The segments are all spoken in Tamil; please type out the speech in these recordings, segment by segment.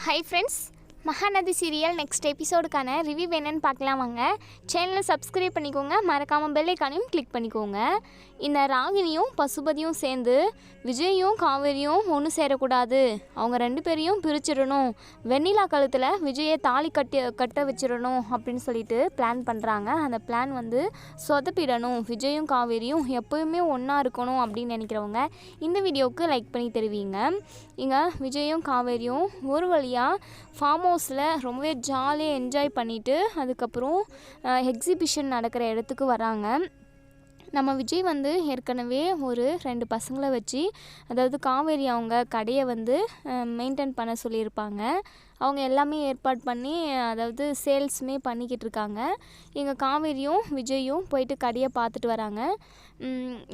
Hi friends, Mahanadi serial next எபிசோடுக்கான ரிவ்யூ என்னன்னு பார்க்கலாம் வாங்க. சேனலை சப்ஸ்கிரைப் பண்ணிக்கோங்க, மறக்காமல் பெல் ஐக்கானையும் கிளிக் பண்ணிக்கோங்க. இந்த ராகினியும் பசுபதியும் சேர்ந்து விஜயும் காவேரியும் ஒன்று சேரக்கூடாது, அவங்க ரெண்டு பேரையும் பிரிச்சிடணும், வெண்ணிலா கழுத்தில் விஜயை தாலி கட்ட வச்சிடணும் அப்படின்னு சொல்லிட்டு பிளான் பண்ணுறாங்க. அந்த பிளான் வந்து சொதப்பிடணும், விஜயும் காவேரியும் எப்போயுமே ஒன்றா இருக்கணும் அப்படின்னு நினைக்கிறவங்க இந்த வீடியோவுக்கு லைக் பண்ணி தருவீங்க. இங்கே விஜயும் காவேரியும் ஒரு வழியாக ஃபார்ம் ஹவுஸில் ரொம்பவே ஜாலியாக என்ஜாய் பண்ணிவிட்டு அதுக்கப்புறம் எக்ஸிபிஷன் நடக்கிற இடத்துக்கு வராங்க. நம்ம விஜய் வந்து ஏற்கனவே ஒரு 2 பசங்களை வச்சு, அதாவது காவேரி அவங்க கடையை வந்து மெயின்டைன் பண்ண சொல்லியிருப்பாங்க. அவங்க எல்லாமே ஏற்பாடு பண்ணி, அதாவது சேல்ஸுமே பண்ணிக்கிட்டு இருக்காங்க. இங்கே காவேரியும் விஜயும் போயிட்டு கடையை பார்த்துட்டு வராங்க.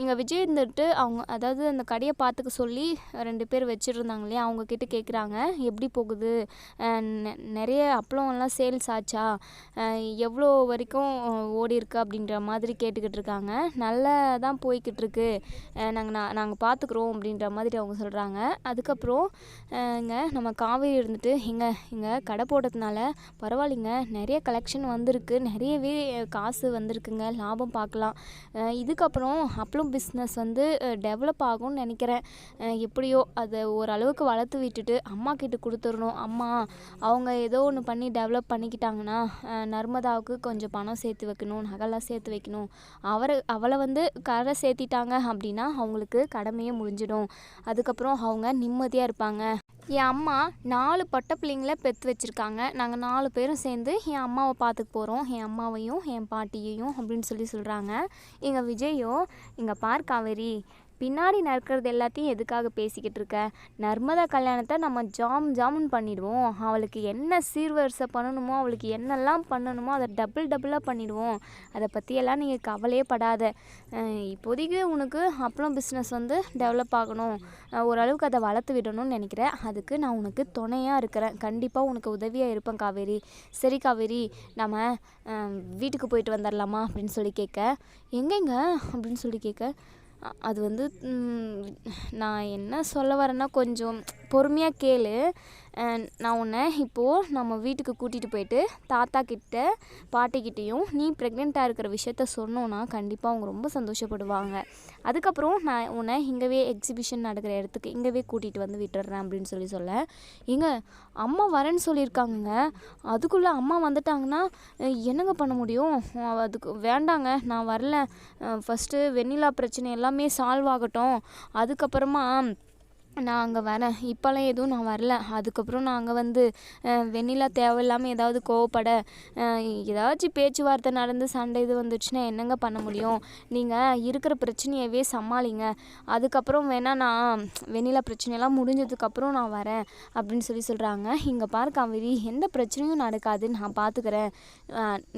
இங்கே விஜய் இருந்துட்டு அவங்க, அதாவது அந்த கடையை பார்த்துக்க சொல்லி 2 பேர் வச்சுருந்தாங்க இல்லையா, அவங்கக்கிட்ட கேட்குறாங்க எப்படி போகுது, நிறைய அப்பளம்லாம் சேல்ஸ் ஆச்சா, எவ்வளோ வரைக்கும் ஓடி இருக்கு அப்படின்ற மாதிரி கேட்டுக்கிட்டு இருக்காங்க. நல்லா தான் போய்கிட்டு இருக்கு, நாங்கள் பார்த்துக்குறோம் அப்படின்ற மாதிரி அவங்க சொல்கிறாங்க. அதுக்கப்புறம் இங்கே நம்ம காவேரி இருந்துட்டு, இங்கே கடை போடுறதுனால பரவாயில்லைங்க, நிறைய கலெக்ஷன் வந்திருக்கு, நிறையவே காசு வந்திருக்குங்க, லாபம் பார்க்கலாம், இதுக்கப்புறம் அப்பளும் பிஸ்னஸ் வந்து டெவலப் ஆகும்னு நினைக்கிறேன், எப்படியோ அதை ஓரளவுக்கு வளர்த்து விட்டுட்டு அம்மா கிட்ட கொடுத்துடணும், அம்மா அவங்க ஏதோ ஒன்று பண்ணி டெவலப் பண்ணிக்கிட்டாங்கன்னா நர்மதாவுக்கு கொஞ்சம் பணம் சேர்த்து வைக்கணும், நகைலாம் சேர்த்து வைக்கணும், அவளை வந்து கடை சேர்த்திட்டாங்க அப்படின்னா அவங்களுக்கு கடமையே முடிஞ்சிடும், அதுக்கப்புறம் அவங்க நிம்மதியாக இருப்பாங்க. என் அம்மா 4 பொட்டை பிள்ளைங்கள பெற்று வச்சுருக்காங்க, நாங்கள் 4 பேரும் சேர்ந்து என் அம்மாவை பார்த்துக்க போகிறோம், என் அம்மாவையும் என் பாட்டியையும் அப்படின்னு சொல்கிறாங்க. இங்கே விஜயோ, இங்கே பார் காவேரி, பின்னாடி நடக்கிறது எல்லாத்தையும் எதுக்காக பேசிக்கிட்டு இருக்க, நர்மதா கல்யாணத்தை நம்ம ஜாமுன்னு பண்ணிடுவோம், அவளுக்கு என்ன சீர்வரிசை பண்ணணுமோ, அவளுக்கு என்னெல்லாம் பண்ணணுமோ அதை டபுளாக பண்ணிடுவோம், அதை பற்றியெல்லாம் நீங்கள் கவலையே படாத, இப்போதைக்கு உனக்கு அப்பளம் பிஸ்னஸ் வந்து டெவலப் ஆகணும், ஓரளவுக்கு அதை வளர்த்து விடணும்னு நினைக்கிறேன், அதுக்கு நான் உனக்கு துணையாக இருக்கிறேன், கண்டிப்பாக உனக்கு உதவியாக இருப்பேன் காவேரி, சரி காவேரி நம்ம வீட்டுக்கு போயிட்டு வந்துடலாமா அப்படின்னு சொல்லி கேட்க, எங்கெங்க அப்படின்னு சொல்லி கேட்க, அது வந்து நான் என்ன சொல்ல வரேன்னா கொஞ்சம் பொறுமையாக கேளு, நான் உன்னை இப்போது நம்ம வீட்டுக்கு கூட்டிகிட்டு போயிட்டு தாத்தா கிட்ட பாட்டிக்கிட்டேயும் நீ ப்ரெக்னெண்ட்டாக இருக்கிற விஷயத்த சொன்னோன்னா கண்டிப்பாக அவங்க ரொம்ப சந்தோஷப்படுவாங்க, அதுக்கப்புறம் நான் உன்னை இங்கேவே எக்ஸிபிஷன் நடக்கிற இடத்துக்கு இங்கேவே கூட்டிகிட்டு வந்து விட்டுடுறேன் அப்படின்னு சொல்ல, எங்க அம்மா வரேன்னு சொல்லியிருக்காங்கங்க, அதுக்குள்ளே அம்மா வந்துட்டாங்கன்னா என்னங்க பண்ண முடியும், அதுக்கு வேண்டாங்க நான் வரல, ஃபஸ்ட்டு வெண்ணிலா பிரச்சனை எல்லாமே சால்வ் ஆகட்டும், அதுக்கப்புறமா நான் அங்கே வரேன், இப்போல்லாம் எதுவும் நான் வரல, அதுக்கப்புறம் நான் அங்கே வந்து வெண்ணிலா தேவையில்லாமல் ஏதாவது கோவப்பட, ஏதாச்சும் பேச்சுவார்த்தை நடந்து சண்டை இது வந்துச்சுன்னா என்னங்க பண்ண முடியும், நீங்கள் இருக்கிற பிரச்சனையவே சமாளிங்க, அதுக்கப்புறம் வேணால் நான் வெண்ணிலா பிரச்சனையெல்லாம் முடிஞ்சதுக்கப்புறம் நான் வரேன் அப்படின்னு சொல்கிறாங்க. இங்கே பாரு காவேரி, எந்த பிரச்சனையும் நடக்காது, நான் பார்த்துக்கிறேன்,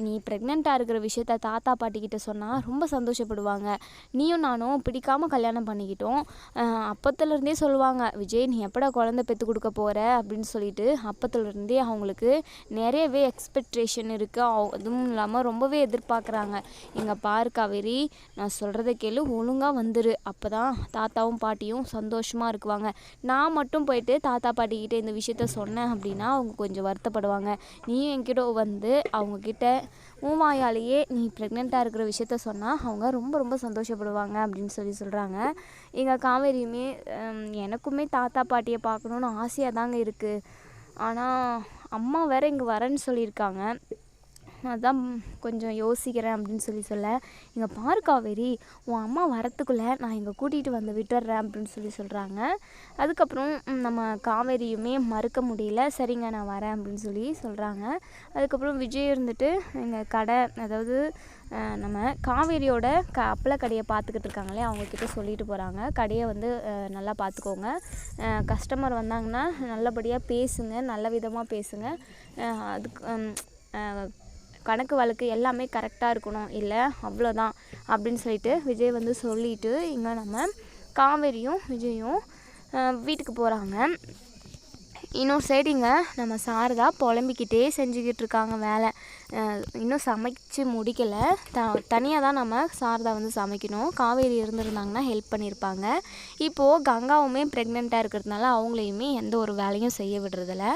நீ ப்ரெக்னெண்ட்டாக இருக்கிற விஷயத்த தாத்தா பாட்டிக்கிட்ட சொன்னால் ரொம்ப சந்தோஷப்படுவாங்க, நீயும் நானும் பிடிக்காமல் கல்யாணம் பண்ணிக்கிட்டோம், அப்போத்துலேருந்தே சொல்லுவாங்க, விஜய் நீ எப்படா குழந்தை பெற்று கொடுக்க போகிற அப்படின்னு சொல்லிட்டு, அப்போத்துலேருந்தே அவங்களுக்கு நிறையவே எக்ஸ்பெக்டேஷன் இருக்குது, அதுவும் இல்லாமல் ரொம்பவே எதிர்பார்க்குறாங்க. இங்கே பாரு காவேரி, நான் சொல்கிறத கேளு, ஒழுங்காக வந்துரு, அப்போ தான் தாத்தாவும் பாட்டியும் சந்தோஷமாக இருக்குவாங்க, நான் மட்டும் போயிட்டு தாத்தா பாட்டிக்கிட்ட இந்த விஷயத்த சொன்னேன் அப்படின்னா அவங்க கொஞ்சம் வருத்தப்படுவாங்க, நீயும் என்கிட்ட வந்து அவங்கக்கிட்ட உன் வாயாலேயே நீ ப்ரெக்னெண்ட்டாக இருக்கிற விஷயத்த சொன்னால் அவங்க ரொம்ப சந்தோஷப்படுவாங்க அப்படின்னு சொல்கிறாங்க. எங்கள் காவேரியுமே, எனக்குமே தாத்தா பாட்டியை பார்க்கணுன்னு ஆசையாக தாங்க இருக்குது, ஆனால் அம்மா வேறு இங்கே வரேன்னு சொல்லியிருக்காங்க, அதான் கொஞ்சம் யோசிக்கிறேன் அப்படின்னு சொல்ல, இங்கே பாரு காவேரி, உன் அம்மா வரத்துக்குள்ளே நான் இங்கே கூட்டிகிட்டு வந்து விட்டுறேன் அப்படின்னு சொல்கிறாங்க. அதுக்கப்புறம் நம்ம காவேரியுமே மறுக்க முடியல, சரிங்க நான் வரேன் அப்படின்னு சொல்கிறாங்க. அதுக்கப்புறம் விஜய் இருந்துட்டு எங்கள் கடை, அதாவது நம்ம காவேரியோட அப்பள கடையை பார்த்துக்கிட்டு இருக்காங்களே அவங்கக்கிட்ட சொல்லிட்டு போகிறாங்க, கடையை வந்து நல்லா பார்த்துக்கோங்க, கஸ்டமர் வந்தாங்கன்னா நல்லபடியாக பேசுங்க, நல்ல விதமாக பேசுங்க, அதுக்கு கணக்கு வழக்கு எல்லாமே கரெக்டாக இருக்கணும், இல்லை அவ்வளோதான் அப்படின்னு சொல்லிட்டு விஜய் வந்து சொல்லிவிட்டு இங்கே நம்ம காவேரியும் விஜயும் வீட்டுக்கு போகிறாங்க. இன்னொரு சைடுங்க நம்ம சாரதா புலம்பிக்கிட்டே செஞ்சுக்கிட்டு இருக்காங்க வேலை. இன்னும் சமைச்சு முடிக்கலை. தனியாக தான் நம்ம சாரதா வந்து சமைக்கணும். காவேரி இருந்திருந்தாங்கன்னா ஹெல்ப் பண்ணியிருப்பாங்க. இப்போது கங்காவுமே ப்ரெக்னெண்ட்டாக இருக்கிறதுனால அவங்களையுமே எந்த ஒரு வேலையும் செய்ய விடுறதில்ல.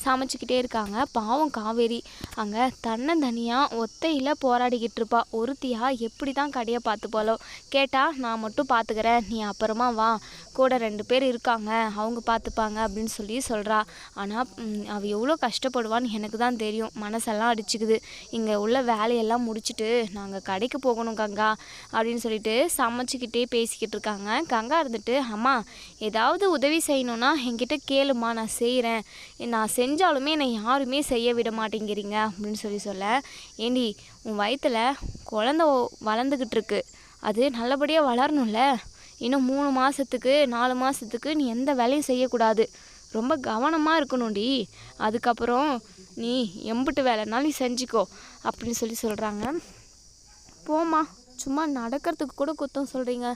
சமைச்சிக்கிட்டே இருக்காங்க. பாவம் காவேரி அங்கே தன்னந்தனியாக ஒத்தையில் போராடிக்கிட்டு இருப்பா. ஒருத்தியாக எப்படி தான் கடையை பார்த்துப்பாலோ. கேட்டால் நான் மட்டும் பார்த்துக்கிறேன், நீ அப்புறமா வா, கூட 2 பேர் இருக்காங்க, அவங்க பார்த்துப்பாங்க அப்படின்னு சொல்கிறா. ஆனால் அவள் எவ்வளோ கஷ்டப்படுவான்னு எனக்கு தான் தெரியும். மனசெல்லாம் அடிச்சுக்குது. இங்கே உள்ள வேலையெல்லாம் முடிச்சுட்டு நாங்கள் கடைக்கு போகணும் கங்கா அப்படின்னு சொல்லிட்டு சமைச்சிக்கிட்டே பேசிக்கிட்டு இருக்காங்க. கங்கா இருந்துட்டு, அம்மா ஏதாவது உதவி செய்யணுன்னா என்கிட்ட கேளுமா, நான் செய்கிறேன். நான் செஞ்சாலுமே என்னை யாருமே செய்ய விட மாட்டேங்கிறீங்க அப்படின்னு சொல்ல, ஏண்டி உன் வயிற்றுல குழந்த வளர்ந்துக்கிட்டு இருக்கு, அது நல்லபடியாக வளரணும்ல. இன்னும் 3 மாதத்துக்கு 4 மாதத்துக்கு நீ எந்த வேலையும் செய்யக்கூடாது, ரொம்ப கவனமாக இருக்கணும்டி. அதுக்கப்புறம் நீ எம்பிட்டு வேலைனாலும் நீ செஞ்சுக்கோ அப்படின்னு சொல்கிறாங்க. போம்மா, சும்மா நடக்கிறதுக்கு கூட குத்தம் சொல்கிறீங்க,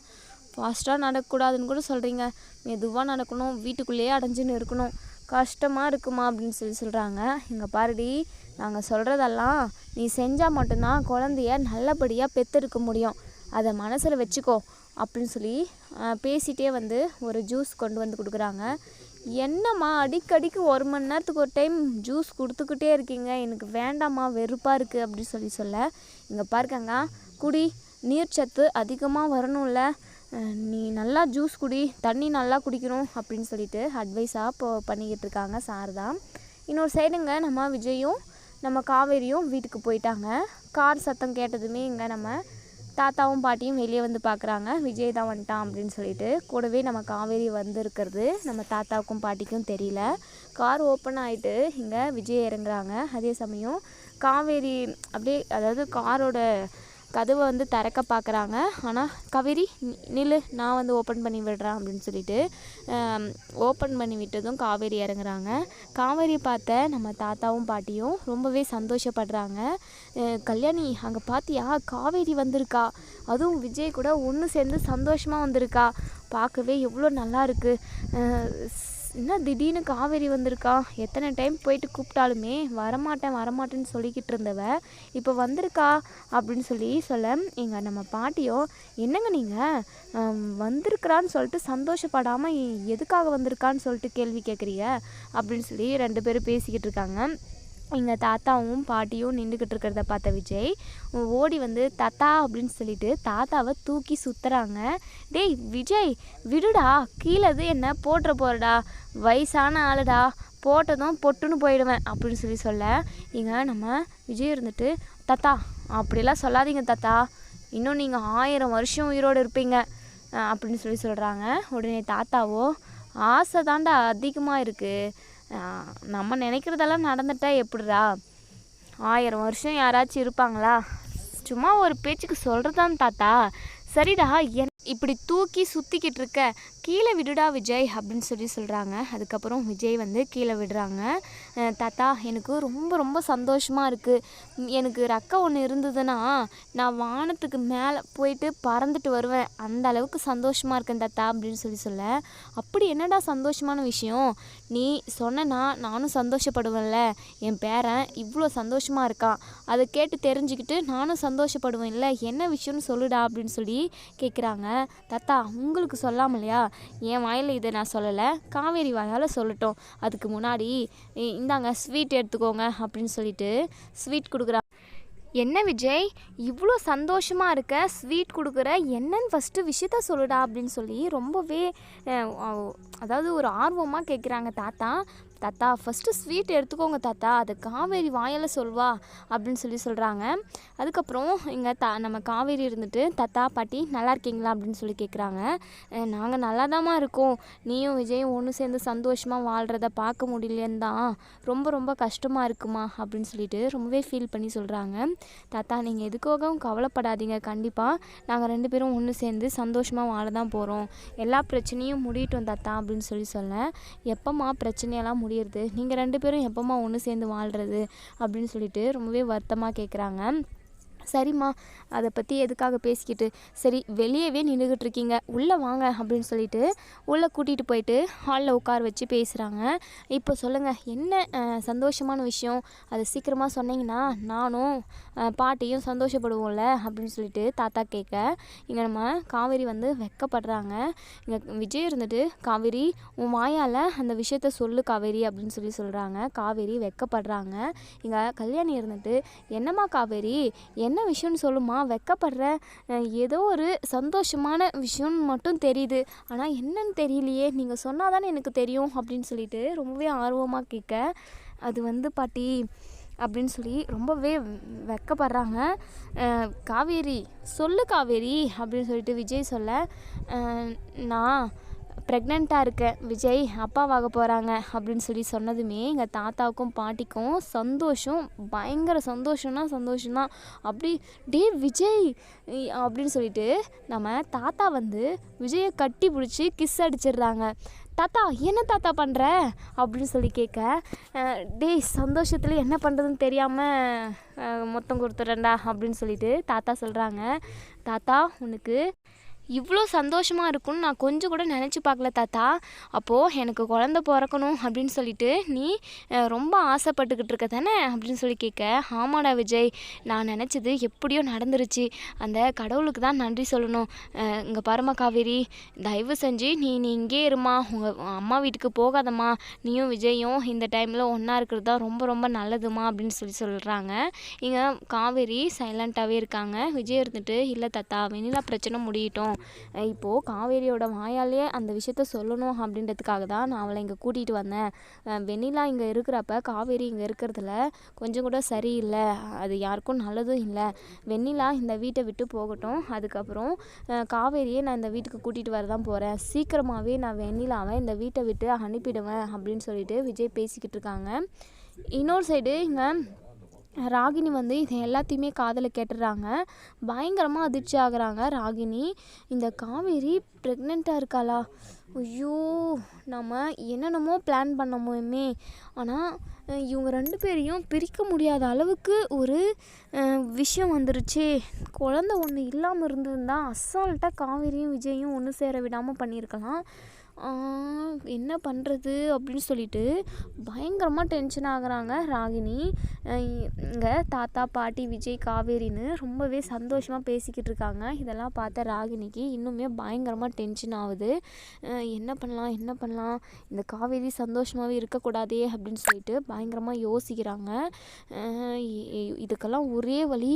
ஃபாஸ்ட்டாக நடக்கக்கூடாதுன்னு கூட சொல்கிறீங்க, மெதுவாக நடக்கணும், வீட்டுக்குள்ளேயே அடைஞ்சின்னு இருக்கணும், கஷ்டமாக இருக்குமா அப்படின்னு சொல்கிறாங்க. இங்கே பாருடி, நாங்கள் சொல்கிறதெல்லாம் நீ செஞ்சால் மட்டும்தான் குழந்தைய நல்லபடியாக பெற்றெடுக்க முடியும், அதை மனசில் வச்சுக்கோ அப்படின்னு பேசிகிட்டே வந்து ஒரு ஜூஸ் கொண்டு வந்து கொடுக்குறாங்க. என்னம்மா அடிக்கடிக்கு 1 மணி நேரத்துக்கு ஒரு டைம் ஜூஸ் கொடுத்துக்கிட்டே இருக்கீங்க, எனக்கு வேண்டாம்மா, வெறுப்பாக இருக்குது அப்படின்னு சொல்ல, இங்கே பாருக்கங்க, குடி, நீர்ச்சத்து அதிகமாக வரணும்ல, நீ நல்லா ஜூஸ் குடி, தண்ணி நல்லா குடிக்கணும் அப்படின்னு அட்வைஸாக பண்ணிக்கிட்டு இருக்காங்க சாரதா. இன்னொரு சைடுங்க நம்ம விஜயும் நம்ம காவேரியும் வீட்டுக்கு போயிட்டாங்க. கார் சத்தம் கேட்டதுமே இங்கே நம்ம தாத்தாவும் பாட்டியும் வெளியே வந்து பார்க்குறாங்க. விஜய் தான் வந்துட்டான் அப்படின்னு கூடவே நம்ம காவேரி வந்திருக்கிறது நம்ம தாத்தாவுக்கும் பாட்டிக்கும் தெரியல. கார் ஓப்பன் ஆகிட்டு இங்கே விஜய் இறங்குறாங்க. அதே சமயம் காவேரி அப்படியே, அதாவது காரோட கதவை வந்து திறக்க பார்க்குறாங்க. ஆனால் காவேரி நில்லு, நான் வந்து ஓப்பன் பண்ணி விடுறேன் அப்படின்னு ஓப்பன் பண்ணி விட்டதும் காவேரி இறங்குறாங்க. காவேரி பார்த்த நம்ம தாத்தாவும் பாட்டியும் ரொம்பவே சந்தோஷப்படுறாங்க. கல்யாணி அங்கே பார்த்தியா, காவேரி வந்திருக்கா, அதுவும் விஜய் கூட ஒன்று சேர்ந்து சந்தோஷமாக வந்திருக்கா, பார்க்கவே எவ்வளோ நல்லா இருக்குது, என்ன திடீர்னு காவேரி வந்திருக்கா, எத்தனை டைம் போயிட்டு கூப்பிட்டாலுமே வரமாட்டேன்னு சொல்லிக்கிட்டு இருந்தவ இப்போ வந்திருக்கா அப்படின்னு சொல்ல, எங்கள் நம்ம பாட்டியோ, என்னங்க நீங்கள் வந்திருக்கிறான்னு சொல்லிட்டு சந்தோஷப்படாமல் எதுக்காக வந்திருக்கான்னு கேள்வி கேட்குறீங்க அப்படின்னு 2 பேரும் பேசிக்கிட்டு இருக்காங்க. எங்கள் தாத்தாவும் பாட்டியும் நின்றுக்கிட்டு இருக்கிறத பார்த்த விஜய் ஓடி வந்து தாத்தா அப்படின்னு தாத்தாவை தூக்கி சுற்றுறாங்க. டேய் விஜய், விடுடா, கீழே என்ன போட்டுற போகிறடா, வயசான ஆளுடா, போட்டதும் பொட்டுன்னு போயிடுவேன் அப்படின்னு சொல்ல, இங்கே நம்ம விஜய் இருந்துட்டு, தாத்தா அப்படிலாம் சொல்லாதீங்க தாத்தா, இன்னும் நீங்கள் 1000 வருஷம் உயிரோடு இருப்பீங்க அப்படின்னு சொல்கிறாங்க. உடனே தாத்தாவோ, ஆசை தாண்டா அதிகமாக இருக்குது, நம்ம நினைக்கிறதெல்லாம் நடந்துட்டா எப்படிடா, 1000 வருஷம் யாராச்சும் இருப்பாங்களா, சும்மா ஒரு பேச்சுக்கு சொல்கிறதான் தாத்தா, சரிடா இப்படி தூக்கி சுற்றிக்கிட்டு இருக்க, கீழே விடுடா விஜய் அப்படின்னு சொல்கிறாங்க. அதுக்கப்புறம் விஜய் வந்து கீழே விடுறாங்க. தாத்தா எனக்கு ரொம்ப ரொம்ப சந்தோஷமாக இருக்குது, எனக்கு ரெக்கை ஒன்று இருந்ததுன்னா நான் வானத்துக்கு மேலே போயிட்டு பறந்துட்டு வருவேன், அந்த அளவுக்கு சந்தோஷமாக இருக்கேன் தாத்தா அப்படின்னு சொல்ல, அப்படி என்னடா சந்தோஷமான விஷயம், நீ சொன்னா நானும் சந்தோஷப்படுவேன்ல, என் பேரன் இவ்வளோ சந்தோஷமாக இருக்கான், அதை கேட்டு தெரிஞ்சுக்கிட்டு நானும் சந்தோஷப்படுவேன் இல்லை, என்ன விஷயம்னு சொல்லுடா அப்படின்னு கேட்குறாங்க. தாத்தா உங்களுக்கு சொல்லாமலையா, என் வாயில் இதை நான் சொல்லலை, காவேரி வாயால் சொல்லட்டும், அதுக்கு முன்னாடி இந்தாங்க ஸ்வீட் எடுத்துக்கோங்க அப்படின்னு ஸ்வீட் கொடுக்குறாங்க. என்ன விஜய் இவ்வளோ சந்தோஷமாக இருக்க, ஸ்வீட் கொடுக்குற, என்னன்னு ஃபஸ்ட்டு விஷயத்த சொல்லுடா அப்படின்னு ரொம்பவே அதாவது ஒரு ஆர்வமாக கேட்குறாங்க தாத்தா. தாத்தா ஃபஸ்ட்டு ஸ்வீட் எடுத்துக்கோங்க தாத்தா, அது காவேரி வாயில் சொல்வா அப்படின்னு சொல்கிறாங்க. அதுக்கப்புறம் இங்கே நம்ம காவேரி இருந்துட்டு, தாத்தா பாட்டி நல்லா இருக்கீங்களா அப்படின்னு கேட்குறாங்க. நாங்கள் நல்லாதாம்மா இருக்கோம், நீயும் விஜயும் ஒன்று சேர்ந்து சந்தோஷமாக வாழ்கிறத பார்க்க முடியலன்னு தான் ரொம்ப ரொம்ப கஷ்டமாக இருக்குமா அப்படின்னு ரொம்பவே ஃபீல் பண்ணி சொல்கிறாங்க. தாத்தா நீங்கள் எதுக்காகவும் கவலைப்படாதீங்க, கண்டிப்பாக நாங்கள் 2 பேரும் ஒன்று சேர்ந்து சந்தோஷமாக வாழ தான் போகிறோம், எல்லா பிரச்சனையும் முடியட்டும் தாத்தா அப்படின்னு சொல்ல, எப்போம்மா பிரச்சனையெல்லாம் முடியுறது, நீங்கள் 2 பேரும் எப்போம்மா ஒன்று சேர்ந்து வாழ்கிறது அப்படின்னு ரொம்பவே வருத்தமாக கேட்குறாங்க. சரிம்மா, அதை பற்றி எதுக்காக பேசிக்கிட்டு, சரி வெளியவே நின்றுக்கிட்டு இருக்கீங்க, உள்ளே வாங்க அப்படின்னு சொல்லிட்டு உள்ளே கூட்டிகிட்டு போயிட்டு ஹாலில் உட்கார வச்சு பேசுகிறாங்க. இப்போ சொல்லுங்கள், என்ன சந்தோஷமான விஷயம், அதை சீக்கிரமாக சொன்னீங்கன்னா நானும் பாட்டியும் சந்தோஷப்படுவோம்ல அப்படின்னு சொல்லிட்டு தாத்தா கேட்க, இங்கே நம்ம காவேரி வந்து வெக்கப்படுறாங்க. இங்கே விஜய் இருந்துட்டு, காவேரி உன் வாயால் அந்த விஷயத்த சொல்லு காவேரி அப்படின்னு சொல்கிறாங்க. காவேரி வெக்கப்படுறாங்க. இங்கே கல்யாணி இருந்துட்டு, என்னம்மா காவேரி, என்ன விஷயம்னு சொல்லுமா, வெக்கப்படுற, ஏதோ ஒரு சந்தோஷமான விஷயம்னு மட்டும் தெரியுது, ஆனால் என்னன்னு தெரியலையே, நீங்கள் சொன்னால் தானே எனக்கு தெரியும் அப்படின்னு சொல்லிட்டு ரொம்பவே ஆர்வமாக கேட்க, அது வந்து பாட்டி அப்படின்னு சொல்லி ரொம்பவே வெக்கப்படுறாங்க. காவேரி சொல்லு காவேரி அப்படின்னு சொல்லிட்டு விஜய் சொல்ல, நான் ப்ரெக்னெண்ட்டாக இருக்கேன் விஜய், அப்பாவாக போகிறாங்க அப்படின்னு சொன்னதுமே எங்கள் தாத்தாவுக்கும் பாட்டிக்கும் சந்தோஷம், பயங்கர சந்தோஷம்தான். அப்படி டே விஜய் அப்படின்னு சொல்லிட்டு நம்ம தாத்தா வந்து விஜயை கட்டி பிடிச்சி கிஸ் அடிச்சிடுறாங்க. தாத்தா என்ன தாத்தா பண்ணுற அப்படின்னு சொல்லி கேட்க, டேய் சந்தோஷத்தில் என்ன பண்ணுறதுன்னு தெரியாமல் மொத்தம் கொடுத்துட்றேன்டா அப்படின்னு சொல்லிட்டு தாத்தா சொல்கிறாங்க. தாத்தா உனக்கு இவ்வளோ சந்தோஷமாக இருக்கும்னு நான் கொஞ்சம் கூட நினச்சி பார்க்கல தாத்தா. அப்போது எனக்கு குழந்த பிறக்கணும் அப்படின்னு சொல்லிட்டு நீ ரொம்ப ஆசைப்பட்டுக்கிட்டு இருக்க தானே அப்படின்னு சொல்லி கேட்க, ஆமாடா விஜய், நான் நினச்சது எப்படியோ நடந்துருச்சு, அந்த கடவுளுக்கு தான் நன்றி சொல்லணும். இங்கே பாருமா காவேரி, தயவு செஞ்சு நீ இங்கே இருமா, உங்கள் அம்மா வீட்டுக்கு போகாதம்மா, நீயும் விஜயும் இந்த டைமில் ஒன்றா இருக்கிறது தான் ரொம்ப ரொம்ப நல்லதுமா அப்படின்னு சொல்கிறாங்க. இங்கே காவேரி சைலண்ட்டாகவே இருக்காங்க. விஜய் இருந்துட்டு, இல்லை தாத்தா வெண்ணிலா பிரச்சனை முடியட்டும், இப்போது காவேரியோட வாயாலே அந்த விஷயத்த சொல்லணும் அப்படின்றதுக்காக தான் நான் அவளை இங்கே கூட்டிகிட்டு வந்தேன். வெண்ணிலா இங்கே இருக்கிறப்ப காவேரி இங்கே இருக்கிறதுல கொஞ்சம் கூட சரியில்லை, அது யாருக்கும் நல்லதும் இல்லை. வெண்ணிலா இந்த வீட்டை விட்டு போகட்டும், அதுக்கப்புறம் காவேரியை நான் இந்த வீட்டுக்கு கூட்டிகிட்டு வர தான் போகிறேன், சீக்கிரமாகவே நான் வெண்ணிலாவை இந்த வீட்டை விட்டு அனுப்பிடுவேன் அப்படின்னு சொல்லிட்டு விஜய் பேசிக்கிட்டு இருக்காங்க. இன்னொரு சைடு இங்கே ராகினி வந்து இது எல்லாத்தையுமே காதில் கேட்டுடுறாங்க. பயங்கரமாக அதிர்ச்சி ஆகுறாங்க ராகினி. இந்த காவேரி ப்ரெக்னெண்ட்டாக இருக்காளா, ஐயோ நம்ம என்னென்னமோ பிளான் பண்ணமோமே, ஆனால் இவங்க 2 பேரையும் பிரிக்க முடியாத அளவுக்கு ஒரு விஷயம் வந்துருச்சு. குழந்த ஒன்று இல்லாமல் இருந்திருந்தா அசால்ட்டாக காவேரியும் விஜயும் ஒன்று சேர விடாமல் பண்ணியிருக்கலாம். என்ன பண்ணுறது அப்படின்னு சொல்லிட்டு பயங்கரமாக டென்ஷன் ஆகுறாங்க ராகினி. இங்கே தாத்தா பாட்டி விஜய் காவேரின்னு ரொம்பவே சந்தோஷமாக பேசிக்கிட்டு இருக்காங்க. இதெல்லாம் பார்த்த ராகினிக்கு இன்னுமே பயங்கரமாக டென்ஷன் ஆகுது. என்ன பண்ணலாம், இந்த காவேரி சந்தோஷமாகவே இருக்கக்கூடாதே அப்படின்னு சொல்லிட்டு பயங்கரமாக யோசிக்கிறாங்க. இதுக்கெல்லாம் ஒரே வழி,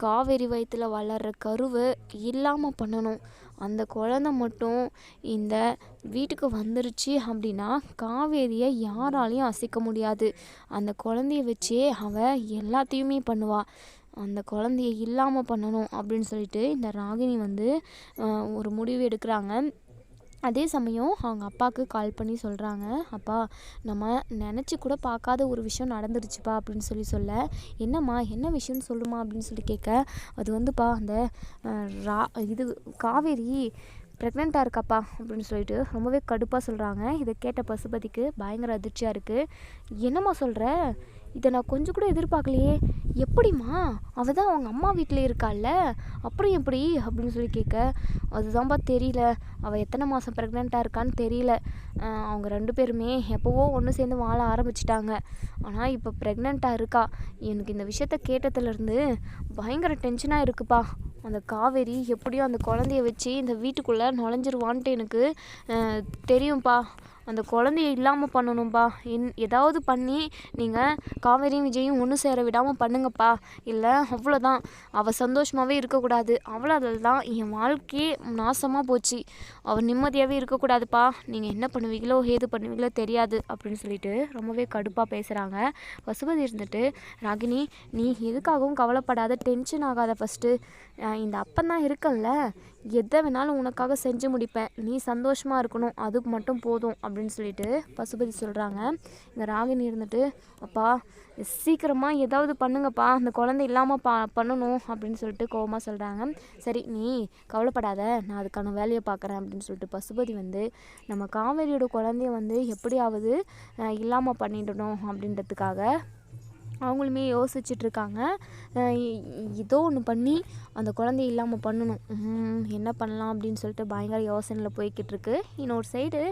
காவேரி வயிற்றில் வளர்கிற கருவை இல்லாமல் பண்ணணும். அந்த குழந்தை மட்டும் இந்த வீட்டுக்கு வந்துருச்சு அப்படின்னா காவேரியை யாராலையும் அசைக்க முடியாது. அந்த குழந்தைய வச்சே அவள் எல்லாத்தையுமே பண்ணுவாள். அந்த குழந்தைய இல்லாமல் பண்ணணும் அப்படின்னு சொல்லிட்டு இந்த ராகினி வந்து ஒரு முடிவு எடுக்கிறாங்க. அதே சமயம் அவங்க அப்பாவுக்கு கால் பண்ணி சொல்கிறாங்க, அப்பா நம்ம நினச்சி கூட பார்க்காத ஒரு விஷயம் நடந்துருச்சுப்பா அப்படின்னு சொல்ல, என்னம்மா என்ன விஷயம்னு சொல்லுமா அப்படின்னு சொல்லி கேட்க, அது வந்துப்பா அந்த இது காவேரி ப்ரெக்னெண்ட்டாக இருக்காப்பா அப்படின்னு சொல்லிட்டு ரொம்பவே கடுப்பாக சொல்கிறாங்க. இதை கேட்ட பசுபதிக்கு பயங்கர அதிர்ச்சியாக இருக்குது. என்னம்மா சொல்கிற, இதை நான் கொஞ்சம் கூட எதிர்பார்க்கலையே, எப்படிம்மா, அவள் தான் அவங்க அம்மா வீட்டில் இருக்காள்ல, அப்புறம் எப்படி அப்படின்னு சொல்லி கேட்க, அதுதான்ப்பா தெரியல, அவள் எத்தனை மாதம் ப்ரெக்னெண்ட்டாக இருக்கான்னு தெரியல, அவங்க 2 பேருமே எப்போவோ ஒன்று சேர்ந்து வாழ ஆரம்பிச்சிட்டாங்க, ஆனால் இப்போ ப்ரெக்னெண்ட்டாக இருக்கா. எனக்கு இந்த விஷயத்த கேட்டதுலேருந்து பயங்கர டென்ஷனாக இருக்குப்பா. அந்த காவேரி எப்படியோ அந்த குழந்தைய வச்சு இந்த வீட்டுக்குள்ளே நுழைஞ்சிருவான்ட்டு எனக்கு தெரியும்ப்பா. அந்த குழந்தைய இல்லாமல் பண்ணணும்ப்பா. ஏதாவது பண்ணி நீங்கள் காவேரியும் விஜயும் ஒன்று சேர விடாமல் பண்ணுங்கப்பா, இல்லை அவ்வளோதான், அவள் சந்தோஷமாகவே இருக்கக்கூடாது, அவ்வளோதான் என் வாழ்க்கையே நாசமாக போச்சு, அவள் நிம்மதியாகவே இருக்கக்கூடாதுப்பா, நீங்கள் என்ன பண்ணுவீங்களோ ஏது பண்ணுவீங்களோ தெரியாது அப்படின்னு சொல்லிட்டு ரொம்பவே கடுப்பாக பேசுகிறாங்க. பசுபதி இருந்துட்டு, ராகினி நீ எதுக்காகவும் கவலைப்படாத, டென்ஷன் ஆகாத, ஃபஸ்ட்டு இந்த அப்பந்தான் இருக்கல்ல, எதை வேணாலும் உனக்காக செஞ்சு முடிப்பேன், நீ சந்தோஷமாக இருக்கணும், அதுக்கு மட்டும் போதும் அப்படின்னு சொல்லிட்டு பசுபதி சொல்கிறாங்க. இந்த ராகினி இருந்துட்டு, அப்பா சீக்கிரமாக ஏதாவது பண்ணுங்கப்பா, அந்த குழந்தை இல்லாமல் பண்ணணும் அப்படின்னு சொல்லிட்டு கோவமாக சொல்கிறாங்க. சரி நீ கவலைப்படாத, நான் அதுக்கான வேலையை பார்க்குறேன் அப்படின்னு சொல்லிட்டு பசுபதி வந்து நம்ம காவேரியோட குழந்தைய வந்து எப்படியாவது இல்லாமல் பண்ணிடணும் அப்படின்றதுக்காக அவங்களுமே யோசிச்சுட்ருக்காங்க. ஏதோ ஒன்று பண்ணி அந்த குழந்தைய இல்லாமல் பண்ணணும். என்ன பண்ணலாம் அப்படின்னு சொல்லிட்டு பயங்கர யோசனையில் போய்கிட்டுருக்கு. இன்னொரு சைடு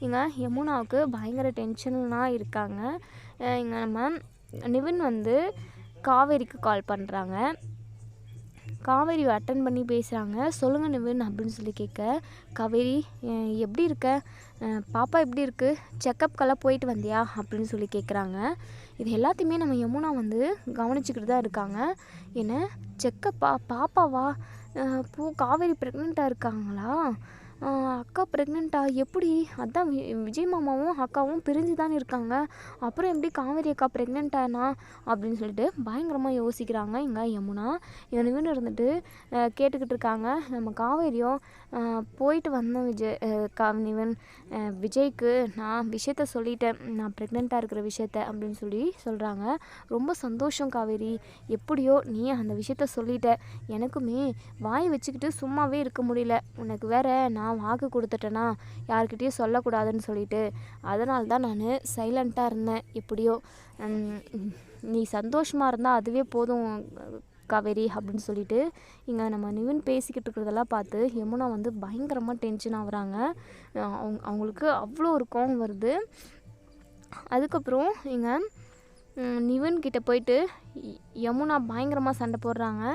இங்கே யமுனாவுக்கு பயங்கர டென்ஷனாக இருக்காங்க. இங்கே நம்ம நிவின் வந்து காவேரிக்கு கால் பண்ணுறாங்க. காவேரி அட்டன் பண்ணி பேசுகிறாங்க. சொல்லுங்கள் நிவின் அப்படின்னு சொல்லி கேட்க, காவேரி எப்படி இருக்க, பாப்பா எப்படி இருக்குது, செக்கப்கெல்லாம் போயிட்டு வந்தியா அப்படின்னு சொல்லி கேட்குறாங்க. இது எல்லாத்தையுமே நம்ம யமுனா வந்து கவனிச்சுக்கிட்டு தான் இருக்காங்க. என்ன பாப்பாவா, காவேரி ப்ரெக்னெண்ட்டாக இருக்காங்களா, அக்கா ப்ரெக்னெண்ட்டா, எப்படி, அதான் விஜய் மாமாவும் அக்காவும் பிரிஞ்சு தானே இருக்காங்க, அப்புறம் எப்படி காவேரி அக்கா ப்ரெக்னெண்ட்டானா அப்படின்னு சொல்லிட்டு பயங்கரமாக யோசிக்கிறாங்க. இங்கே யமுனா இவனுன்னு இருந்துட்டு கேட்டுக்கிட்டு இருக்காங்க. நம்ம காவேரியும் போயிட்டு வந்தோம் நிவன், விஜய்க்கு நான் விஷயத்த சொல்லிட்டேன், நான் ப்ரெக்னெண்ட்டாக இருக்கிற விஷயத்த அப்படின்னு சொல்லி சொல்கிறாங்க. ரொம்ப சந்தோஷம் காவேரி, எப்படியோ நீ அந்த விஷயத்த சொல்லிட்ட, எனக்குமே வாய் வச்சுக்கிட்டு சும்மாவே இருக்க முடியல, உனக்கு வேற நான் வாக்கு கொடுத்துட்டேன்னா யார்கிட்டையும் சொல்லக்கூடாதுன்னு சொல்லிட்டு, அதனால தான் நான் சைலண்ட்டாக இருந்தேன். எப்படியோ நீ சந்தோஷமாக இருந்தால் அதுவே போதும் காவேரி அப்படின்னு சொல்லிட்டு இங்கே நம்ம நிவின் பேசிக்கிட்டு இருக்கிறதெல்லாம் பார்த்து யமுனா வந்து பயங்கரமாக டென்ஷன் ஆகுறாங்க. அவங்களுக்கு அவ்வளோ ஒரு கோவம் வருது. அதுக்கப்புறம் இங்கே நிவின் கிட்ட போயிட்டு யமுனா பயங்கரமாக சண்டை போடுறாங்க.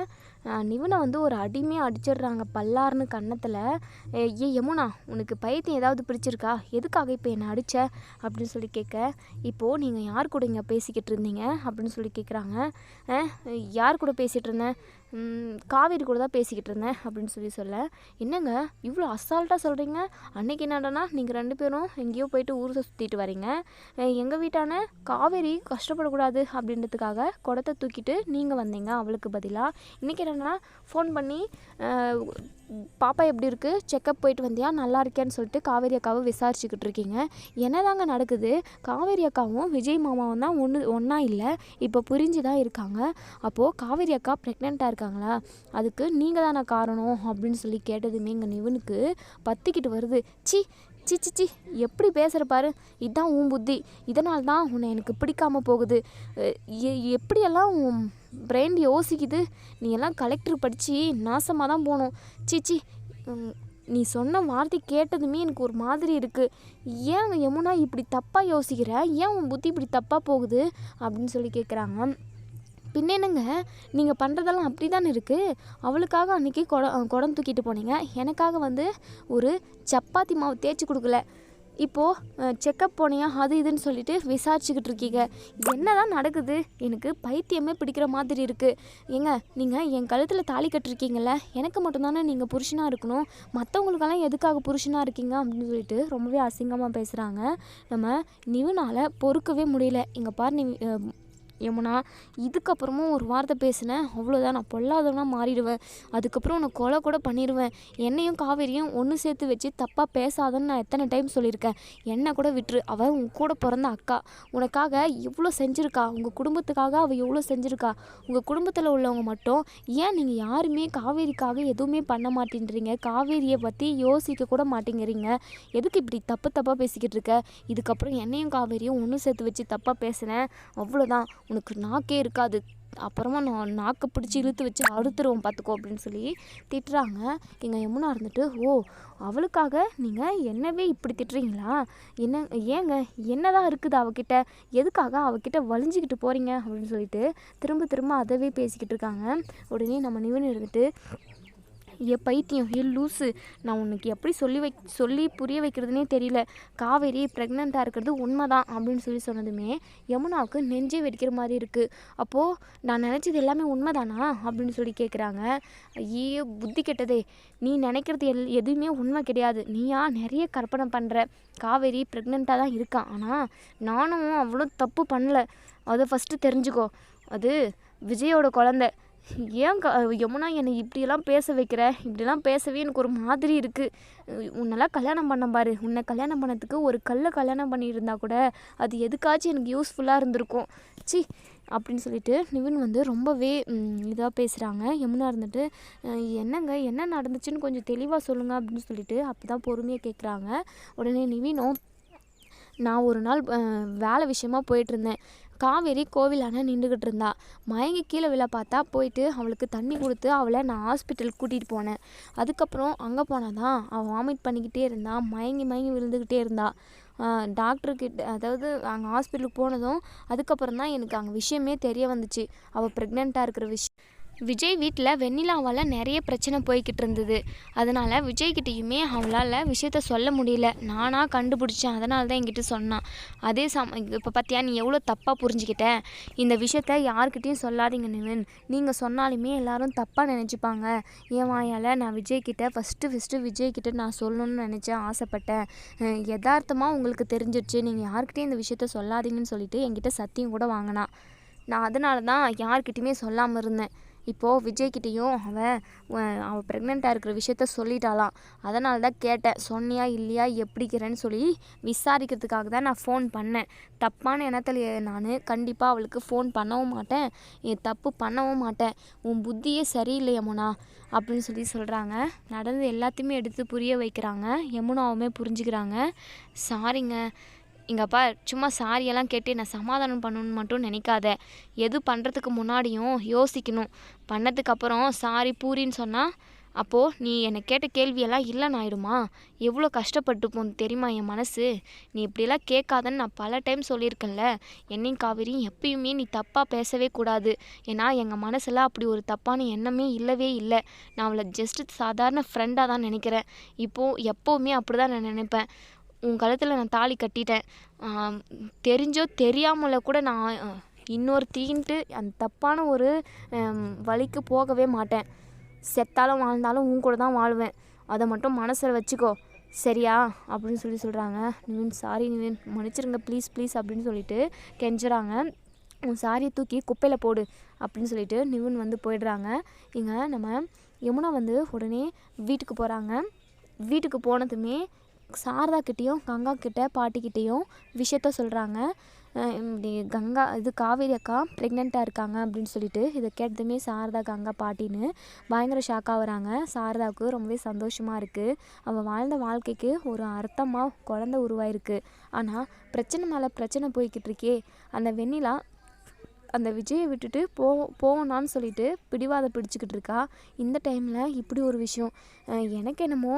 நிவினை வந்து ஒரு அடிமையாக அடிச்சிடுறாங்க பல்லார்னு கன்னத்தில். யமுனா, உனக்கு பைத்தியம் ஏதாவது பிடிச்சிருக்கா, எதுக்காக இப்போ என்னை அடித்த அப்படின்னு சொல்லி கேட்க, இப்போது நீங்கள் யார் கூட இங்கே பேசிக்கிட்டு இருந்தீங்க அப்படின்னு சொல்லி கேட்குறாங்க. யார் கூட பேசிகிட்டு இருந்தேன், காவேரி கூட தான் பேசிக்கிட்டு இருந்தேன் அப்படின்னு சொல்லி சொல்ல, என்னங்க இவ்வளோ அசால்ட்டாக சொல்கிறீங்க, அன்றைக்கி என்னடனா நீங்கள் 2 பேரும் எங்கேயோ போயிட்டு ஊரை சுற்றிட்டு வரீங்க, எங்கள் வீட்டான காவேரி கஷ்டப்படக்கூடாது அப்படின்றதுக்காக குடத்தை தூக்கிட்டு நீங்கள் வந்தீங்க அவளுக்கு பதிலாக, இன்றைக்கி என்னென்னா ஃபோன் பண்ணி பாப்பா எப்படி இருக்குது, செக்கப் போயிட்டு வந்தியா, நல்லா இருக்கேன்னு சொல்லிட்டு காவேரி அக்காவை விசாரிச்சுக்கிட்டு இருக்கீங்க. என்னதாங்க நடக்குது, காவேரி அக்காவும் விஜய் மாமாவும் தான் ஒன்றா இல்லை, இப்போ புரிஞ்சு தான் இருக்காங்க, அப்போது காவேரி அக்கா ப்ரெக்னெண்ட்டாக இருக்காங்களா, அதுக்கு நீங்கள் தானே காரணம் அப்படின்னு சொல்லி கேட்டதுமே எங்கள் நிவனுக்கு பற்றிக்கிட்டு வருது. சி சி சி சி எப்படி பேசுகிற பாரு, இதுதான் உன் புத்தி, இதனால் தான் உன்னை எனக்கு பிடிக்காமல் போகுது, எப்படியெல்லாம் உன் பிரெயின் யோசிக்குது, நீ எல்லாம் கலெக்டர் படித்து நாசமாக தான் போகணும். சீச்சி, நீ சொன்ன வார்த்தை கேட்டதுமே எனக்கு ஒரு மாதிரி இருக்குது, ஏன் யமுனா இப்படி தப்பாக யோசிக்கிற, ஏன் உன் புத்தி இப்படி தப்பாக போகுது அப்படின்னு சொல்லி கேட்குறாங்க. பின்ன என்னங்க, நீங்கள் பண்ணுறதெல்லாம் அப்படி தானே இருக்குது, அவளுக்காக அன்றைக்கி குடம் தூக்கிட்டு போனீங்க, எனக்காக வந்து ஒரு சப்பாத்தி மாவு தேய்ச்சி கொடுக்கல, இப்போது செக்கப் போனியா அது இதுன்னு சொல்லிட்டு விசாரிச்சுக்கிட்டு இருக்கீங்க, என்ன தான் நடக்குது, எனக்கு பைத்தியமே பிடிக்கிற மாதிரி இருக்குது. ஏங்க நீங்கள் என் கழுத்தில் தாலி கட்டிருக்கீங்கள, எனக்கு மட்டும்தானே நீங்கள் புருஷனாக இருக்கணும், மற்றவங்களுக்கெல்லாம் எதுக்காக புருஷனாக இருக்கீங்க அப்படின்னு சொல்லிட்டு ரொம்பவே அசிங்கமாக பேசுகிறாங்க. நம்ம நிவினால் பொறுக்கவே முடியல. இங்கே பாரு யமுனா, இதுக்கப்புறமும் ஒரு வார்த்தை பேசினேன் அவ்வளோதான், நான் பொல்லாதவனா மாறிடுவேன், அதுக்கப்புறம் உன்னை கொலை கூட பண்ணிடுவேன், என்னையும் காவேரியும் ஒன்று சேர்த்து வச்சு தப்பாக பேசாதன்னு நான் எத்தனை டைம் சொல்லியிருக்கேன், என்னை கூட விட்டுரு, அவள் உன் கூட பிறந்த அக்கா, உனக்காக எவ்வளோ செஞ்சுருக்கா, உங்கள் குடும்பத்துக்காக அவள் எவ்வளோ செஞ்சுருக்கா, உங்கள் குடும்பத்தில் உள்ளவங்க மட்டும் ஏன் நீங்கள் யாருமே காவேரிக்காக எதுவுமே பண்ண மாட்டேன்றீங்க, காவேரியை பற்றி யோசிக்க கூட மாட்டேங்கிறீங்க, எதுக்கு இப்படி தப்பாக பேசிக்கிட்டு இருக்க, இதுக்கப்புறம் என்னையும் காவேரியும் ஒன்று சேர்த்து வச்சு தப்பாக பேசினேன் அவ்வளோதான், உனக்கு நாக்கே இருக்காது, அப்புறமா நான் நாக்கை பிடிச்சி இழுத்து வச்சு அறுத்துருவோம் பார்த்துக்கோ அப்படின்னு சொல்லி திட்டுறாங்க. எங்கள் யமுனா இருந்துட்டு, ஓ அவளுக்காக நீங்கள் என்னவே இப்படி திட்டுறீங்களா, ஏங்க என்னதான் இருக்குது அவகிட்ட, எதுக்காக அவகிட்ட வலிஞ்சிக்கிட்டு போகிறீங்க அப்படின்னு சொல்லிட்டு திரும்ப அதவே பேசிக்கிட்டு இருக்காங்க. உடனே நம்ம நிவின் இருந்துட்டு, பைத்தியம், லூஸு, நான் உனக்கு எப்படி சொல்லி புரிய வைக்கிறதுனே தெரியல, காவேரி ப்ரெக்னெண்ட்டாக இருக்கிறது உண்மைதான் அப்படின்னு சொல்லி சொன்னதுமே யமுனாவுக்கு நெஞ்சே வெடிக்கிற மாதிரி இருக்குது. அப்போது நான் நினச்சது எல்லாமே உண்மைதானா அப்படின்னு சொல்லி கேட்குறாங்க. ஐயோ புத்தி கெட்டதே, நீ நினைக்கிறது எதுவுமே உண்மை கிடையாது, நீயா நிறைய கற்பனை பண்ணுற, காவேரி ப்ரெக்னெண்ட்டாக தான் இருக்கான், ஆனால் நானும் அவ்வளோ தப்பு பண்ணல, அதை ஃபஸ்ட்டு தெரிஞ்சுக்கோ, அது விஜயோட குழந்தை, ஏன் யமுனா என்னை இப்படியெல்லாம் பேச வைக்கிற, இப்படிலாம் பேசவே எனக்கு ஒரு மாதிரி இருக்குது, உன்னெல்லாம் கல்யாணம் பண்ண பாரு, உன்னை கல்யாணம் பண்ணதுக்கு ஒரு கல்யாணம் பண்ணியிருந்தா கூட அது எதுக்காச்சும் எனக்கு யூஸ்ஃபுல்லாக இருந்திருக்கும், சி அப்படின்னு சொல்லிட்டு நிவின் வந்து ரொம்பவே இதாக பேசுகிறாங்க. யமுனா இருந்துட்டு, என்னங்க என்ன நடந்துச்சுன்னு கொஞ்சம் தெளிவாக சொல்லுங்கள் அப்படின்னு சொல்லிட்டு அப்போ தான் பொறுமையாக கேட்குறாங்க. உடனே நிவினும், நான் ஒரு நாள் வேலை விஷயமா போயிட்டுருந்தேன். காவேரி கோவிலான நின்றுக்கிட்டு இருந்தா. மயங்கி கீழே விழ பார்த்தா போயிட்டு அவளுக்கு தண்ணி கொடுத்து அவளை நான் ஹாஸ்பிட்டலுக்கு கூட்டிகிட்டு போனேன். அதுக்கப்புறம் அங்கே போனால் தான் அவள் வாமிட் பண்ணிக்கிட்டே இருந்தா, மயங்கி மயங்கி விழுந்துக்கிட்டே இருந்தா. டாக்டர்கிட்ட அதாவது அங்கே ஹாஸ்பிட்டலுக்கு போனதும் அதுக்கப்புறம் தான் எனக்கு அங்கே விஷயமே தெரிய வந்துச்சு, அவள் ப்ரெக்னெண்ட்டாக இருக்கிற விஷயம். விஜய் வீட்டில் வெண்ணிலாவால் நிறைய பிரச்சனை போய்கிட்டு இருந்தது. அதனால் விஜய்கிட்டையுமே அவளால் விஷயத்த சொல்ல முடியல. நானாக கண்டுபிடிச்சேன், அதனால தான் என்கிட்ட சொன்னான். அதே இப்போ பார்த்தியா நீ எவ்வளோ தப்பாக புரிஞ்சுக்கிட்ட. இந்த விஷயத்த யார்கிட்டையும் சொல்லாதீங்க நிவின். நீங்கள் சொன்னாலுமே எல்லாரும் தப்பாக நினச்சிப்பாங்க. என் வாயால் நான் விஜய்கிட்ட ஃபஸ்ட்டு விஜய்கிட்ட நான் சொல்லணும்னு நினச்சேன், ஆசைப்பட்டேன். யதார்த்தமாக உங்களுக்கு தெரிஞ்சிடுச்சு, நீங்கள் யார்கிட்டையும் இந்த விஷயத்த சொல்லாதீங்கன்னு சொல்லிட்டு என்கிட்ட சத்தியம் கூட வாங்கினான். நான் அதனால தான் யார்கிட்டையுமே சொல்லாமல் இருந்தேன். இப்போது விஜய்கிட்டையும் அவள் ப்ரெக்னெண்ட்டாக இருக்கிற விஷயத்த சொல்லிட்டாளாம். அதனால தான் கேட்டேன், சொன்னியா இல்லையா எப்படிக்கிறேன்னு சொல்லி விசாரிக்கிறதுக்காக தான் நான் ஃபோன் பண்ணேன். தப்பான எண்ணத்தில் நான் கண்டிப்பாக அவளுக்கு ஃபோன் பண்ணவும் மாட்டேன், தப்பு பண்ணவும் மாட்டேன். உன் புத்தியே சரியில்லை யமுனா அப்படின்னு சொல்கிறாங்க. நடந்து எல்லாத்தையுமே எடுத்து புரிய வைக்கிறாங்க. யமுனாவுமே புரிஞ்சுக்கிறாங்க. சாரிங்க, இங்கப்பா சும்மா சாரியெல்லாம் கேட்டு என்னை சமாதானம் பண்ணணுன்னு மட்டும் நினைக்காத. எது பண்ணுறதுக்கு முன்னாடியும் யோசிக்கணும். பண்ணதுக்கப்புறம் சாரி பூரின்னு சொன்னால் அப்போது நீ என்னை கேட்ட கேள்வியெல்லாம் இல்லைன்னு ஆயிடுமா? எவ்வளோ கஷ்டப்பட்டுப்போம் தெரியுமா என் மனசு? நீ இப்படியெல்லாம் கேட்காதன்னு நான் பல டைம் சொல்லியிருக்கேன்ல. என்னையும் காவேரி எப்பயுமே நீ தப்பாக பேசவே கூடாது. ஏன்னா எங்கள் மனசில் அப்படி ஒரு தப்பான எண்ணமே இல்லவே இல்லை. நான் அவளை ஜஸ்ட்டு சாதாரண ஃப்ரெண்டாக தான் நினைக்கிறேன். எப்போவுமே அப்படி தான் நான் நினைப்பேன். உன் கழுத்தில் நான் தாலி கட்டிட்டேன். தெரிஞ்சோ தெரியாமல கூட நான் இன்னொரு தீன்ட்டு அந்த தப்பான ஒரு வழிக்கு போகவே மாட்டேன். செத்தாலும் வாழ்ந்தாலும் உன் கூட தான் வாழ்வேன். அதை மட்டும் மனசில் வச்சுக்கோ, சரியா அப்படின்னு சொல்கிறாங்க. நிவின் சாரி நிவின், மன்னிச்சிருங்க ப்ளீஸ் அப்படின்னு சொல்லிட்டு கெஞ்சுறாங்க. உன் சாரியை தூக்கி குப்பையில் போடு அப்படின்னு சொல்லிட்டு நிவின் போயிடுறாங்க. இங்கே நம்ம யமுனா உடனே வீட்டுக்கு போகிறாங்க. வீட்டுக்கு போனதுமே சாரதா கிட்டேயும் கங்கா கிட்ட பாட்டிக்கிட்டேயும் விஷயத்த சொல்கிறாங்க. இப்படி காவேரி அக்கா ப்ரெக்னெண்ட்டாக இருக்காங்க அப்படின்னு சொல்லிட்டு இதை கேட்டதுமே சாரதா கங்கா பாட்டின்னு பயங்கர ஷாக்காக வராங்க. சாரதாவுக்கு ரொம்பவே சந்தோஷமாக இருக்குது. அவள் வாழ்ந்த வாழ்க்கைக்கு ஒரு அர்த்தமாக குழந்தை உருவாயிருக்கு. ஆனால் பிரச்சனை மேலே பிரச்சனை போய்கிட்டு இருக்கே. அந்த வெண்ணிலா அந்த விஜயை விட்டுட்டு போனான்னு சொல்லிட்டு பிடிவாதம் பிடிச்சிக்கிட்டு இருக்கா. இந்த டைமில் இப்படி ஒரு விஷயம். எனக்கு என்னமோ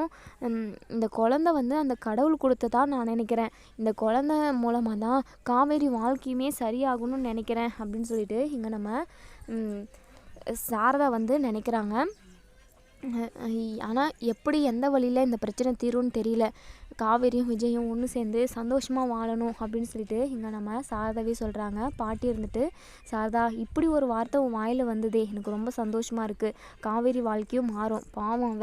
இந்த குழந்தை அந்த கடவுள் கொடுத்ததா நான் நினைக்கிறேன். இந்த குழந்தை மூலமாக தான் காவேரி வாழ்க்கையுமே சரியாகணும்னு நினைக்கிறேன் அப்படின்னு சொல்லிட்டு இங்கே நம்ம சாரதா நினைக்கிறாங்க. ஆனால் எப்படி எந்த வழியில் இந்த பிரச்சனை தீரும்னு தெரியல. காவேரியும் விஜயும் ஒன்று சேர்ந்து சந்தோஷமாக வாழணும் அப்படின்னு சொல்லிட்டு இங்கே நம்ம சாரதாவே சொல்கிறாங்க. பாட்டி சாரதா இப்படி ஒரு வார்த்தை உன் வாயில் வந்ததே எனக்கு ரொம்ப சந்தோஷமாக இருக்குது. காவேரி வாழ்க்கையும் மாறும். பாவம்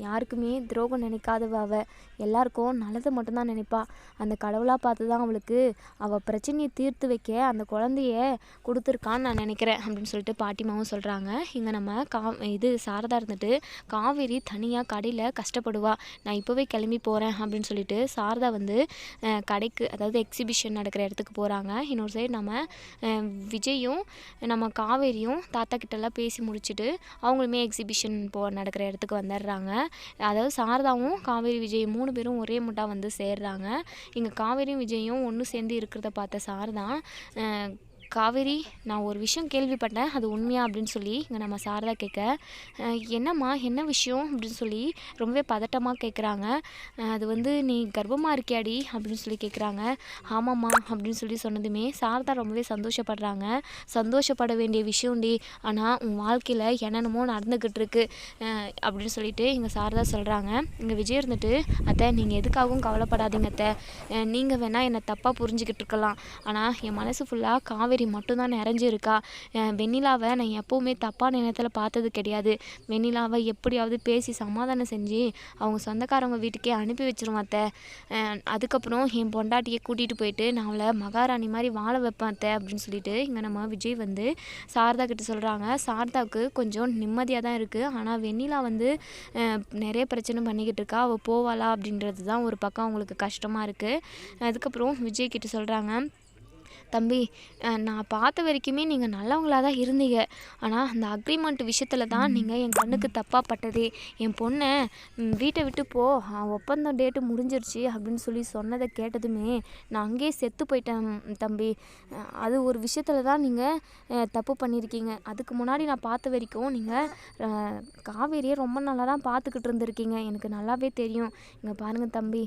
யாருக்குமே துரோகம் நினைக்காதவ எல்லாருக்கும் நல்லதை மட்டும்தான் நினைப்பா. அந்த கடவுளாக பார்த்து தான் அவளுக்கு அவள் பிரச்சனையை தீர்த்து வைக்க அந்த குழந்தைய கொடுத்துருக்கான்னு நான் நினைக்கிறேன் அப்படின்னு சொல்லிட்டு பாட்டிமாவும் சொல்கிறாங்க. இங்கே நம்ம சாரதா காவேரி தனியாக கடையில் கஷ்டப்படுவா, நான் இப்போவே கிளம்பி போகிறேன் அப்படின்னு சொல்லிட்டு சாரதா கடைக்கு அதாவது எக்ஸிபிஷன் நடக்கிற இடத்துக்கு போகிறாங்க. இன்னொரு சைடு நம்ம விஜயும் நம்ம காவேரியும் தாத்தா கிட்டலாம் பேசி முடிச்சுட்டு அவங்களுமே எக்ஸிபிஷன் நடக்கிற இடத்துக்கு வந்துடுறாங்க. அதாவது சாரதாவும் காவேரி விஜய் 3 பேரும் ஒரே முட்டாக சேர்றாங்க. இங்கே காவேரியும் விஜயும் ஒன்று சேர்ந்து இருக்கிறத பார்த்த சாரதா, காவேரி நான் ஒரு விஷயம் கேள்விப்பட்டேன், அது உண்மையா அப்படின்னு சொல்லி இங்கே நம்ம சாரதா கேட்க, என்னம்மா என்ன விஷயம் அப்படின்னு சொல்லி ரொம்பவே பதட்டமாக கேட்குறாங்க. அது நீ கர்ப்பமாக இருக்கியாடி அப்படின்னு சொல்லி கேட்குறாங்க. ஆமாம்மா அப்படின்னு சொல்லி சொன்னதுமே சாரதா ரொம்பவே சந்தோஷப்படுறாங்க. சந்தோஷப்பட வேண்டிய விஷயம்டி, ஆனால் உன் வாழ்க்கையில் என்னென்னமோ நடந்துக்கிட்டு இருக்கு அப்படின்னு சொல்லிட்டு இங்கே சாரதா சொல்கிறாங்க. இங்கே விஜய் அத்தை நீங்கள் எதுக்காகவும் கவலைப்படாதீங்க அத்தை, நீங்கள் வேணால் என்னை தப்பாக புரிஞ்சுக்கிட்டு இருக்கலாம், ஆனால் என் மனசு ஃபுல்லாக காவேரி மட்டும்தான் நிறைஞ்சிருக்கா. வெண்ணிலாவை நான் எப்போவுமே தப்பான நேரத்தில் பார்த்தது கிடையாது. வெண்ணிலாவை எப்படியாவது பேசி சமாதானம் செஞ்சு அவங்க சொந்தக்காரவங்க வீட்டுக்கே அனுப்பி வச்சிருவோம் அத்தை. அதுக்கப்புறம் என் பொண்டாட்டியை கூட்டிகிட்டு போயிட்டு நான் அவளை மகாராணி மாதிரி வாழ வைப்பேன் அத்தை அப்படின்னு சொல்லிட்டு இங்கே நம்ம விஜய் சாரதா கிட்ட சொல்கிறாங்க. சாரதாவுக்கு கொஞ்சம் நிம்மதியாக தான் இருக்குது. ஆனால் வெண்ணிலா நிறைய பிரச்சனை பண்ணிக்கிட்டு இருக்கா, அவள் போவாளா அப்படின்றது தான் ஒரு பக்கம் அவங்களுக்கு கஷ்டமாக இருக்குது. அதுக்கப்புறம் விஜய் கிட்ட சொல்கிறாங்க, தம்பி, நான் பார்த்த வரைக்குமே நீங்கள் நல்லவங்களாக தான் இருந்தீங்க. ஆனால் அந்த அக்ரிமெண்ட் விஷயத்தில் தான் நீங்கள் என் கண்ணுக்கு தப்பாக பட்டதே. என் பொண்ணை வீட்டை விட்டு போ, ஒப்பந்தம் டேட்டு முடிஞ்சிருச்சு அப்படின்னு சொல்லி சொன்னதை கேட்டதுமே நான் அங்கேயே செத்து போயிட்டேன் தம்பி. அது ஒரு விஷயத்தில் தான் நீங்கள் தப்பு பண்ணியிருக்கீங்க. அதுக்கு முன்னாடி நான் பார்த்த வரைக்கும் நீங்கள் காவேரியை ரொம்ப நல்லா தான் பார்த்துக்கிட்டு இருந்திருக்கீங்க. எனக்கு நல்லாவே தெரியும். இங்கே பாருங்கள் தம்பி,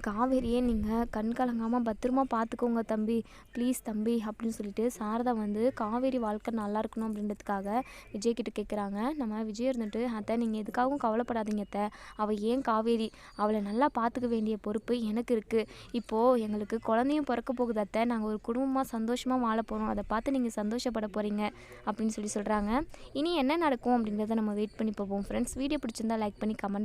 காவேரியை நீங்கள் கண் கலங்காமல் பத்திரமா பார்த்துக்கோங்க தம்பி, ப்ளீஸ் தம்பி அப்படின்னு சொல்லிட்டு சாரதா வந்து காவேரி வாழ்க்கை நல்லா இருக்கணும் அப்படின்றதுக்காக விஜய்கிட்ட கேட்குறாங்க. நம்ம விஜய் இருந்துட்டு, அத்தை நீங்கள் எதுக்காகவும் கவலைப்படாதீங்க அத்தை, அவள் ஏன் காவேரி, அவளை நல்லா பார்த்துக்க வேண்டிய பொறுப்பு எனக்கு இருக்குது. இப்போது எங்களுக்கு குழந்தையும் பிறக்க போகுது அத்தை, நாங்கள் ஒரு குடும்பமாக சந்தோஷமாக வாழ போகிறோம், அதை பார்த்து நீங்கள் சந்தோஷப்பட போகிறீங்க அப்படின்னு சொல்லி சொல்கிறாங்க. இனி என்ன நடக்கும் அப்படின்றத நம்ம வெயிட் பண்ணி பார்ப்போம் ஃப்ரெண்ட்ஸ். வீடியோ பிடிச்சிருந்தா லைக் பண்ணி கமெண்ட்